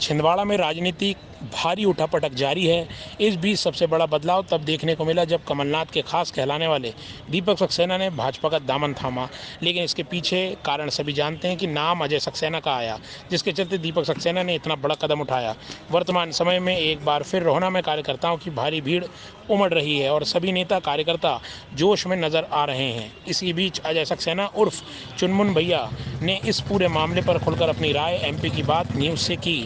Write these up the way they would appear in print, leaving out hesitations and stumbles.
छिंदवाड़ा में राजनीति भारी उठापटक जारी है। इस बीच सबसे बड़ा बदलाव तब देखने को मिला जब कमलनाथ के खास कहलाने वाले दीपक सक्सेना ने भाजपा का दामन थामा। लेकिन इसके पीछे कारण सभी जानते हैं कि नाम अजय सक्सेना का आया, जिसके चलते दीपक सक्सेना ने इतना बड़ा कदम उठाया। वर्तमान समय में एक बार फिर रोहना में कार्यकर्ताओं की भारी भीड़ उमड़ रही है और सभी नेता कार्यकर्ता जोश में नजर आ रहे हैं। इसी बीच अजय सक्सेना उर्फ चुनमुन भैया ने इस पूरे मामले पर खुलकर अपनी राय एमपी की बात न्यूज से की।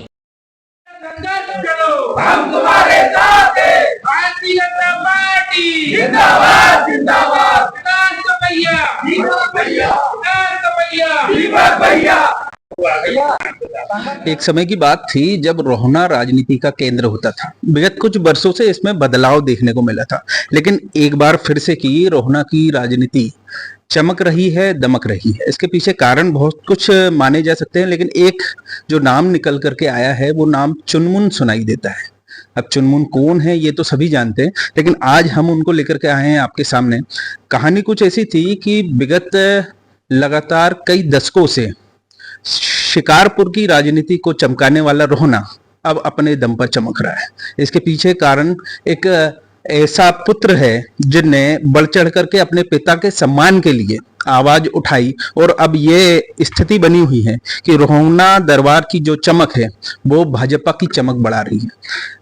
हम तुम्हारे साथ हैं। भारतीय जनता पार्टी जिंदाबाद जिंदाबाद। दीपक भैया दीपक भैया दीपक भैया। एक समय की बात थी जब रोहना राजनीति का केंद्र होता था। विगत कुछ वर्षों से इसमें बदलाव देखने को मिला था, लेकिन एक बार फिर से की रोहना की राजनीति चमक रही है, दमक रही है। इसके पीछे कारण बहुत कुछ माने जा सकते हैं, लेकिन एक जो नाम निकल करके आया है वो नाम चुनमुन सुनाई देता है। अब चुनमुन कौन है ये तो सभी जानते हैं, लेकिन आज हम उनको लेकर के आए हैं आपके सामने। कहानी कुछ ऐसी थी कि विगत लगातार कई दशकों से शिकारपुर की राजनीति को चमकाने वाला रोहना अब अपने दम पर चमक रहा है। इसके पीछे कारण एक ऐसा पुत्र है जिनने बढ़ चढ़ करके अपने पिता के सम्मान के लिए आवाज उठाई और अब ये स्थिति बनी हुई है कि रोहना दरबार की जो चमक है वो भाजपा की चमक बढ़ा रही है।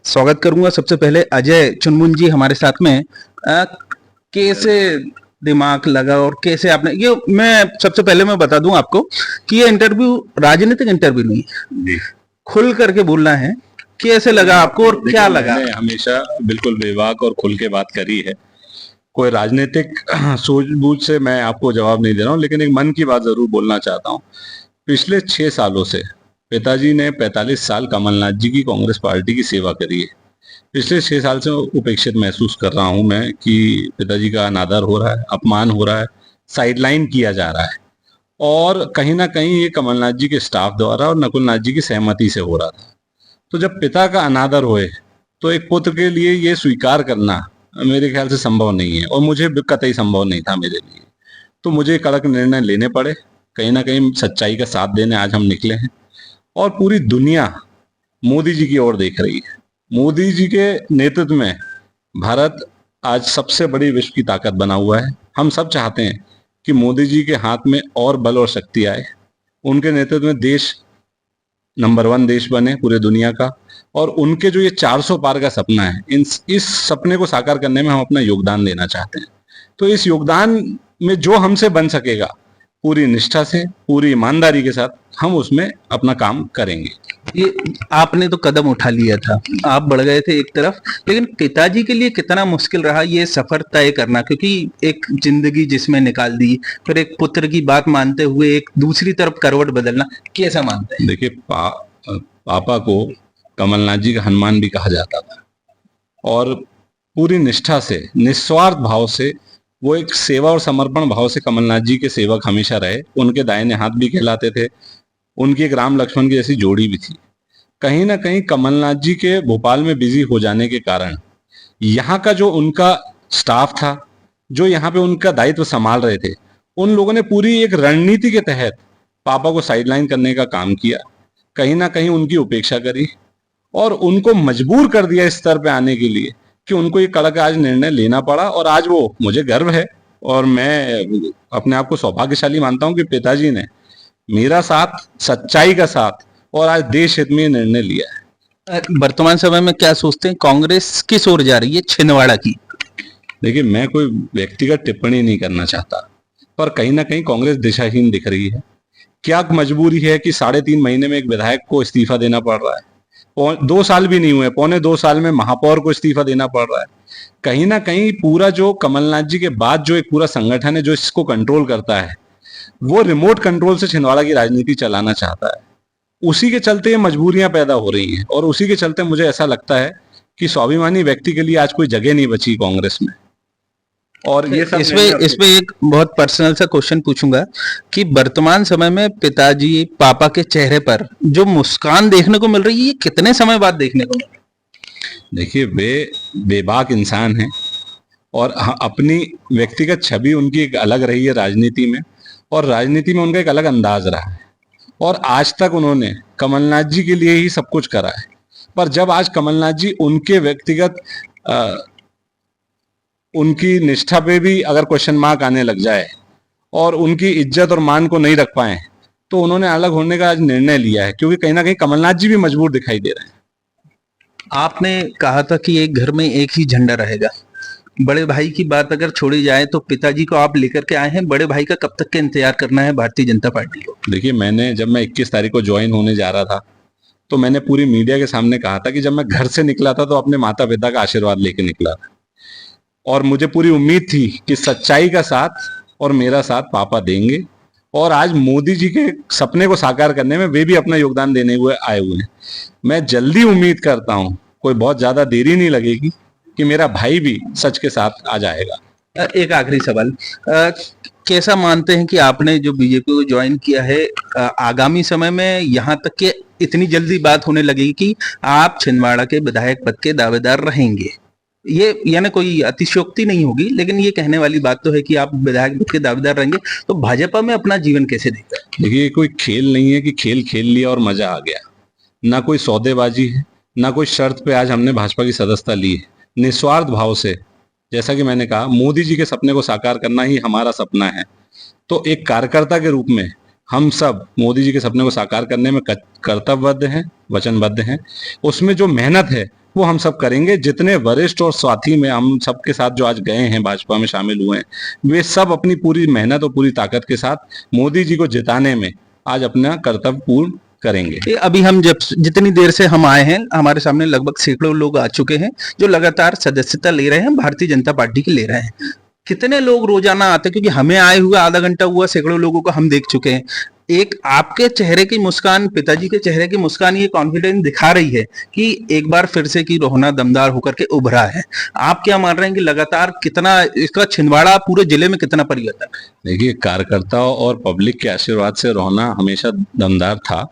स्वागत करूंगा सबसे पहले अजय चुनमुन जी हमारे साथ में। कैसे दिमाग लगा और कैसे आपने ये, मैं सबसे पहले मैं बता दूं आपको कि ये इंटरव्यू राजनीतिक इंटरव्यू नहीं है, खुल करके बोलना है। कैसे लगा आपको और क्या लगा? मैंने हमेशा बिल्कुल बेबाक और खुल के बात करी है। कोई राजनीतिक सूझबूझ से मैं आपको जवाब नहीं दे रहा हूँ, लेकिन एक मन की बात जरूर बोलना चाहता हूँ। पिछले 6 सालों से पिताजी ने 45 साल कमलनाथ जी की कांग्रेस पार्टी की सेवा करी है। पिछले 6 साल से उपेक्षित महसूस कर रहा हूं मैं कि पिताजी का अनादर हो रहा है, अपमान हो रहा है, साइडलाइन किया जा रहा है, और कहीं ना कहीं ये कमलनाथ जी के स्टाफ द्वारा और नकुलनाथ जी की सहमति से हो रहा था। तो जब पिता का अनादर होए तो एक पुत्र के लिए ये स्वीकार करना मेरे ख्याल से संभव नहीं है, और मुझे कतई संभव नहीं था मेरे लिए। तो मुझे कड़क निर्णय लेने पड़े। कहीं ना कहीं सच्चाई का साथ देने आज हम निकले हैं, और पूरी दुनिया मोदी जी की ओर देख रही है। मोदी जी के नेतृत्व में भारत आज सबसे बड़ी विश्व की ताकत बना हुआ है। हम सब चाहते हैं कि मोदी जी के हाथ में और बल और शक्ति आए, उनके नेतृत्व में देश नंबर 1 देश बने पूरे दुनिया का, और उनके जो ये 400 पार का सपना है, इस सपने को साकार करने में हम अपना योगदान देना चाहते हैं। तो इस योगदान में जो हमसे बन सकेगा, पूरी निष्ठा से, पूरी ईमानदारी के साथ हम उसमें अपना काम करेंगे। ये आपने तो कदम उठा लिया था, आप बढ़ गए थे एक तरफ, लेकिन पिताजी के लिए कितना मुश्किल रहा ये सफर तय करना, क्योंकि एक जिंदगी जिसमें निकाल दी, फिर एक पुत्र की बात मानते हुए एक दूसरी तरफ करवट बदलना, कैसा मानते हैं? देखिए, पापा को कमलनाथ जी का हनुमान भी कहा जाता था, और पूरी निष्ठा से, निस्वार्थ भाव से, वो एक सेवा और समर्पण भाव से कमलनाथ जी के सेवक हमेशा रहे। उनके दाहिने हाथ भी कहलाते थे, उनकी एक राम लक्ष्मण की जैसी जोड़ी भी थी। कहीं ना कहीं कमलनाथ जी के भोपाल में बिजी हो जाने के कारण यहाँ का जो उनका स्टाफ था, जो यहाँ पे उनका दायित्व संभाल रहे थे, उन लोगों ने पूरी एक रणनीति के तहत पापा को साइडलाइन करने का काम किया। कहीं ना कहीं उनकी उपेक्षा करी और उनको मजबूर कर दिया इस स्तर पे आने के लिए कि उनको ये कड़क आज निर्णय लेना पड़ा। और आज वो, मुझे गर्व है और मैं अपने आप को सौभाग्यशाली मानता हूं कि पिताजी ने मेरा साथ, सच्चाई का साथ, और आज देश हित में निर्णय लिया है। वर्तमान समय में क्या सोचते हैं, कांग्रेस किस ओर जा रही है छिंदवाड़ा की? देखिए, मैं कोई व्यक्तिगत टिप्पणी नहीं करना चाहता, पर कहीं ना कहीं कांग्रेस दिशाहीन दिख रही है। क्या मजबूरी है कि 3.5 महीने में एक विधायक को इस्तीफा देना पड़ रहा है? 2 साल भी नहीं हुए, पौने 2 साल में महापौर को इस्तीफा देना पड़ रहा है। कहीं ना कहीं पूरा जो कमलनाथ जी के बाद जो एक पूरा संगठन है जो इसको कंट्रोल करता है, वो रिमोट कंट्रोल से छिंदवाड़ा की राजनीति चलाना चाहता है। उसी के चलते ये मजबूरियां पैदा हो रही हैं, और उसी के चलते मुझे ऐसा लगता है कि स्वाभिमानी व्यक्ति के लिए आज कोई जगह नहीं बची कांग्रेस में। और ये सब इसमें एक बहुत पर्सनल सा क्वेश्चन पूछूंगा कि वर्तमान समय में पिताजी, पापा के चेहरे पर जो मुस्कान देखने को मिल रही है, ये कितने समय बाद देखने को मिल रही है? देखिए, वे बेबाक इंसान हैं, और अपनी व्यक्तिगत छवि उनकी एक अलग रही है राजनीति में, और राजनीति में उनका एक अलग अंदाज रहा है। और आज तक उन्होंने कमलनाथ जी के लिए ही सब कुछ करा है। पर जब आज कमलनाथ जी उनके व्यक्तिगत उनकी निष्ठा पे भी अगर क्वेश्चन मार्क आने लग जाए और उनकी इज्जत और मान को नहीं रख पाए, तो उन्होंने अलग होने का आज निर्णय लिया है, क्योंकि कहीं ना कहीं कमलनाथ जी भी मजबूर दिखाई दे रहे हैं। आपने कहा था कि एक घर में एक ही झंडा रहेगा। बड़े भाई की बात अगर छोड़ी जाए तो पिताजी को आप लेकर के आए हैं, बड़े भाई का कब तक के इंतजार करना है भारतीय जनता पार्टी को? देखिए, जब मैं 21 तारीख को ज्वाइन होने जा रहा था, तो मैंने पूरी मीडिया के सामने कहा था कि जब मैं घर से निकला था तो अपने माता पिता का आशीर्वाद लेके निकला था, और मुझे पूरी उम्मीद थी कि सच्चाई का साथ और मेरा साथ पापा देंगे, और आज मोदी जी के सपने को साकार करने में वे भी अपना योगदान देने हुए आए हुए हैं। मैं जल्दी उम्मीद करता हूं, कोई बहुत ज्यादा देरी नहीं लगेगी, कि मेरा भाई भी सच के साथ आ जाएगा। एक आखिरी सवाल, कैसा मानते हैं कि आपने जो बीजेपी को ज्वाइन किया है, आगामी समय में यहाँ तक के इतनी जल्दी बात होने लगेगी कि आप छिंदवाड़ा के विधायक पद के दावेदार रहेंगे? ये यानी कोई अतिशयोक्ति नहीं होगी, लेकिन ये कहने वाली बात तो है कि आप विधायक पद के दावेदार रहेंगे, तो भाजपा में अपना जीवन कैसे देखते हैं? देखिए, कोई खेल नहीं है कि खेल खेल लिया और मजा आ गया। ना कोई सौदेबाजी है, ना कोई शर्त पे आज हमने भाजपा की सदस्यता ली है। निस्वार्थ भाव से, जैसा कि मैंने कहा, मोदी जी के सपने को साकार करना ही हमारा सपना है। तो एक कार्यकर्ता के रूप में हम सब मोदी जी के सपने को साकार करने में कर्तव्यबद्ध हैं, वचनबद्ध हैं। उसमें जो मेहनत है वो हम सब करेंगे। जितने वरिष्ठ और साथी में हम सबके साथ जो आज गए हैं, भाजपा में शामिल हुए हैं, वे सब अपनी पूरी मेहनत और पूरी ताकत के साथ मोदी जी को जिताने में आज अपना कर्तव्य पूर्ण करेंगे। अभी हम जब जितनी देर से हम आए हैं, हमारे सामने लगभग सैकड़ों लोग आ चुके हैं जो लगातार सदस्यता ले रहे हैं, भारतीय जनता पार्टी की ले रहे हैं। कितने लोग रोजाना आते हैं? क्योंकि हमें आए हुए आधा घंटा हुआ, सैकड़ों लोगों को हम देख चुके हैं। एक आपके चेहरे की मुस्कान, पिताजी के चेहरे की मुस्कान ये कॉन्फिडेंस दिखा रही है कि एक बार फिर से की रोहना दमदार होकर के उभरा है। आप क्या मान रहे हैं कि लगातार कितना इसका छिंदवाड़ा पूरे जिले में कितना परिवर्तन? देखिए, कार्यकर्ताओं और पब्लिक के आशीर्वाद से रोहना हमेशा दमदार था।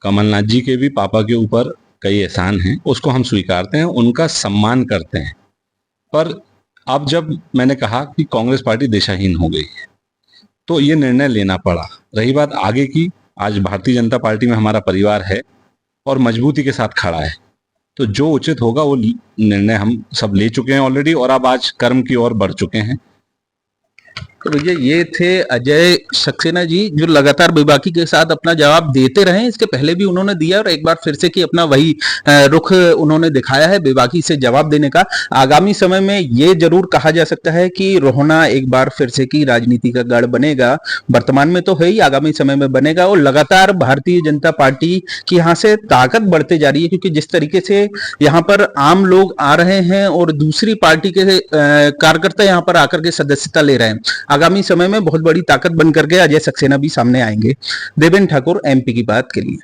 कमलनाथ जी के भी पापा के ऊपर कई एहसान हैं, उसको हम स्वीकारते हैं, उनका सम्मान करते हैं। पर अब जब मैंने कहा कि कांग्रेस पार्टी दिशाहीन हो गई है, तो ये निर्णय लेना पड़ा। रही बात आगे की, आज भारतीय जनता पार्टी में हमारा परिवार है और मजबूती के साथ खड़ा है, तो जो उचित होगा वो निर्णय हम सब ले चुके हैं ऑलरेडी, और अब आज कर्म की ओर बढ़ चुके हैं। तो भैया, ये थे अजय सक्सेना जी, जो लगातार बेबाकी के साथ अपना जवाब देते रहे। इसके पहले भी उन्होंने दिया और एक बार फिर से कि अपना वही रुख उन्होंने दिखाया है, बेबाकी से जवाब देने का। आगामी समय में ये जरूर कहा जा सकता है कि रोहना एक बार फिर से की राजनीति का गढ़ बनेगा। वर्तमान में तो है ही, आगामी समय में बनेगा, और लगातार भारतीय जनता पार्टी की यहाँ से ताकत बढ़ते जा रही है, क्योंकि जिस तरीके से यहाँ पर आम लोग आ रहे हैं और दूसरी पार्टी के कार्यकर्ता यहाँ पर आकर के सदस्यता ले रहे हैं, आगामी समय में बहुत बड़ी ताकत बनकर के अजय सक्सेना भी सामने आएंगे। देवेंद्र ठाकुर, एमपी की बात के लिए।